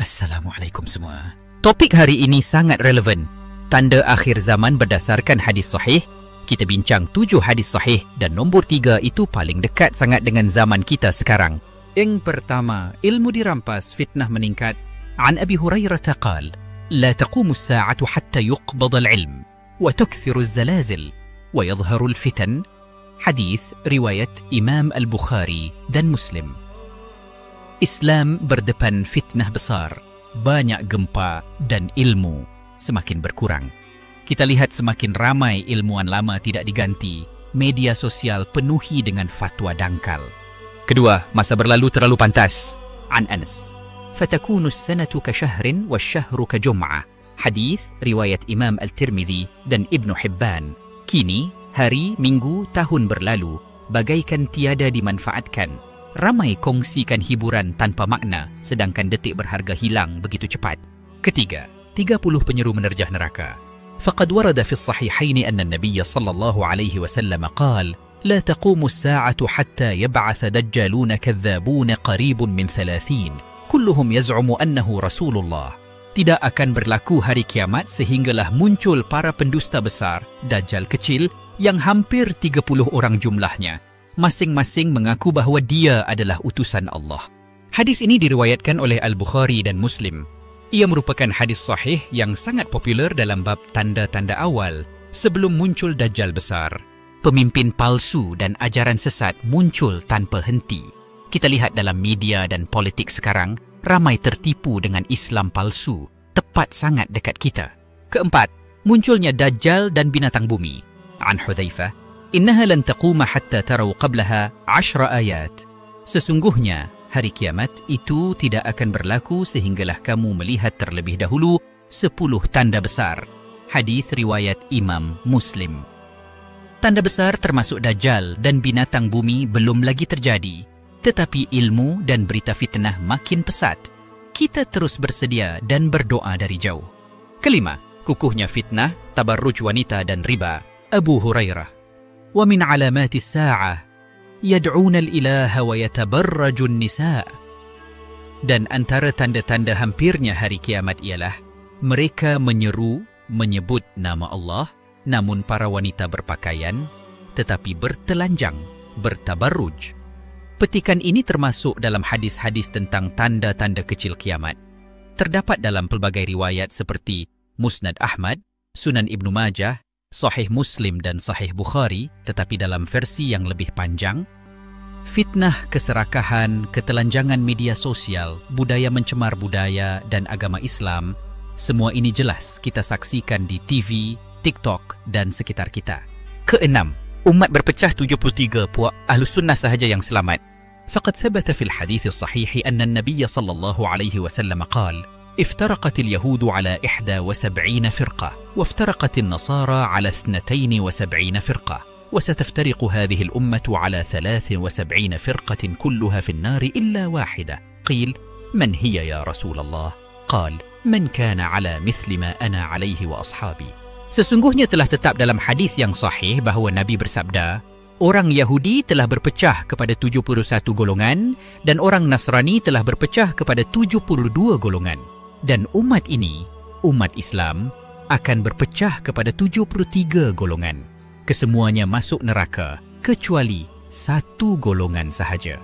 Assalamualaikum semua. Topik hari ini sangat relevan. Tanda akhir zaman berdasarkan hadis sahih. Kita bincang 7 hadis sahih dan nombor 3 itu paling dekat sangat dengan zaman kita sekarang. Yang pertama, ilmu dirampas, fitnah meningkat. An Abi Hurairah qala, "La taqumu as-sa'atu hatta yuqbad al-'ilm wa tukthiru az-zalazil wa yadhharu al-fitan." Hadis riwayat Imam Al-Bukhari dan Muslim. Islam berdepan fitnah besar, banyak gempa dan ilmu semakin berkurang. Kita lihat semakin ramai ilmuwan lama tidak diganti, media sosial penuhi dengan fatwa dangkal. Kedua, masa berlalu terlalu pantas. An Anas, "Fatakunu as-sanatu ka syahrin wasyahru ka jum'ah." Hadis riwayat Imam Al-Tirmidzi dan Ibnu Hibban. Kini, hari, minggu, tahun berlalu bagaikan tiada dimanfaatkan. Ramai kongsikan hiburan tanpa makna, sedangkan detik berharga hilang begitu cepat. Ketiga, 30 penyeru menerjah neraka. Faqad warada fi as-sahihain anna an-nabiy sallallahu alaihi wasallam qala, "La taqumu as-sa'atu hatta yab'ath dajjalun kadhdhabun qaribun min 30, kulluhum yaz'umu annahu Rasulullah." Tidak akan berlaku hari kiamat sehinggalah muncul para pendusta besar, dajjal kecil yang hampir 30 orang jumlahnya. Masing-masing mengaku bahawa dia adalah utusan Allah. Hadis ini diriwayatkan oleh Al-Bukhari dan Muslim. Ia merupakan hadis sahih yang sangat popular dalam bab tanda-tanda awal sebelum muncul Dajjal besar. Pemimpin palsu dan ajaran sesat muncul tanpa henti. Kita lihat dalam media dan politik sekarang, ramai tertipu dengan Islam palsu, tepat sangat dekat kita. Keempat, munculnya Dajjal dan binatang bumi. An Hudzaifah, "Innaha lan taquma hatta taraw qablaha 10 ayat." Sesungguhnya hari kiamat itu tidak akan berlaku sehinggalah kamu melihat terlebih dahulu 10 tanda besar. Hadis riwayat Imam Muslim. Tanda besar termasuk Dajjal dan binatang bumi belum lagi terjadi, tetapi ilmu dan berita fitnah makin pesat. Kita terus bersedia dan berdoa dari jauh. Kelima, kukuhnya fitnah, tabarruj wanita dan riba. Abu Hurairah, "Wa min alamati as-sa'ah yad'una al-ilaha wa yatabarraju an-nisa'." Dan antara tanda-tanda hampirnya hari kiamat ialah mereka menyeru, menyebut nama Allah, namun para wanita berpakaian tetapi bertelanjang, bertabarruj. Petikan ini termasuk dalam hadis-hadis tentang tanda-tanda kecil kiamat. Terdapat dalam pelbagai riwayat seperti Musnad Ahmad, Sunan Ibnu Majah, Sahih Muslim dan Sahih Bukhari, tetapi dalam versi yang lebih panjang. Fitnah, keserakahan, ketelanjangan media sosial, budaya mencemar budaya dan agama Islam, semua ini jelas kita saksikan di TV, TikTok dan sekitar kita. Keenam, umat berpecah 73 puak, Ahlus Sunnah sahaja yang selamat. Faqad thabata fil hadits as-sahih anna an-nabiy sallallahu alaihi wasallam qala, "افترقت اليهود على 71 فرقة وافترقت النصارى على 72 فرقة وستفترق هذه الأمة على 73 فرقة كلها في النار إلا واحدة." قيل: "من هي يا رسول الله؟" قال: "من كان على مثل ما أنا عليه وأصحابي." Sesungguhnya telah tetap dalam hadis yang sahih bahawa Nabi bersabda, orang Yahudi telah berpecah kepada 71 golongan dan orang Nasrani telah berpecah kepada 72 golongan. Dan umat ini, umat Islam, akan berpecah kepada 73 golongan. Kesemuanya masuk neraka, kecuali satu golongan sahaja.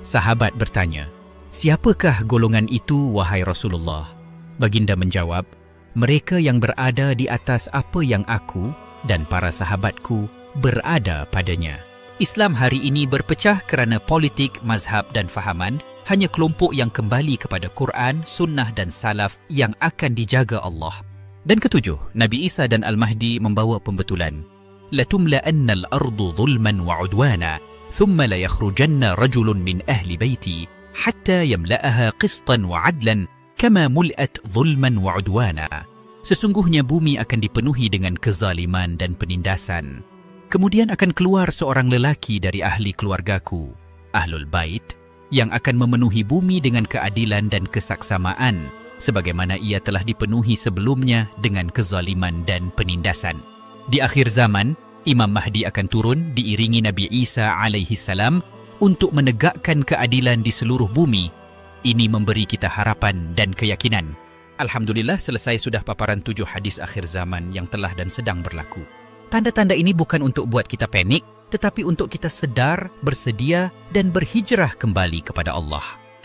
Sahabat bertanya, "Siapakah golongan itu, wahai Rasulullah?" Baginda menjawab, "Mereka yang berada di atas apa yang aku dan para sahabatku berada padanya." Islam hari ini berpecah kerana politik, mazhab dan fahaman. Hanya kelompok yang kembali kepada Quran, Sunnah dan Salaf yang akan dijaga Allah. Dan ketujuh, Nabi Isa dan Al-Mahdi membawa pembetulan. "Latumla'anna al-ardu zulman wa 'udwana, thumma la yakhrujanna rajulun min ahli baiti hatta yamla'aha qistan wa 'adlan kama mul'at zulman wa 'udwana." Sesungguhnya bumi akan dipenuhi dengan kezaliman dan penindasan. Kemudian akan keluar seorang lelaki dari ahli keluargaku, Ahlul Bait, yang akan memenuhi bumi dengan keadilan dan kesaksamaan, sebagaimana ia telah dipenuhi sebelumnya dengan kezaliman dan penindasan. Di akhir zaman, Imam Mahdi akan turun diiringi Nabi Isa alaihi salam untuk menegakkan keadilan di seluruh bumi Ini memberi kita harapan dan keyakinan. Alhamdulillah, selesai sudah paparan 7 hadis akhir zaman yang telah dan sedang berlaku. Tanda-tanda ini bukan untuk buat kita panik, tetapi untuk kita sedar, bersedia dan berhijrah kembali kepada Allah.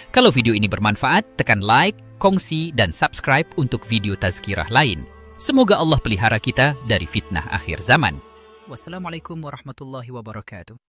Kalau video ini bermanfaat, tekan like, kongsi dan subscribe untuk video tazkirah lain. Semoga Allah pelihara kita dari fitnah akhir zaman. Wassalamualaikum warahmatullahi wabarakatuh.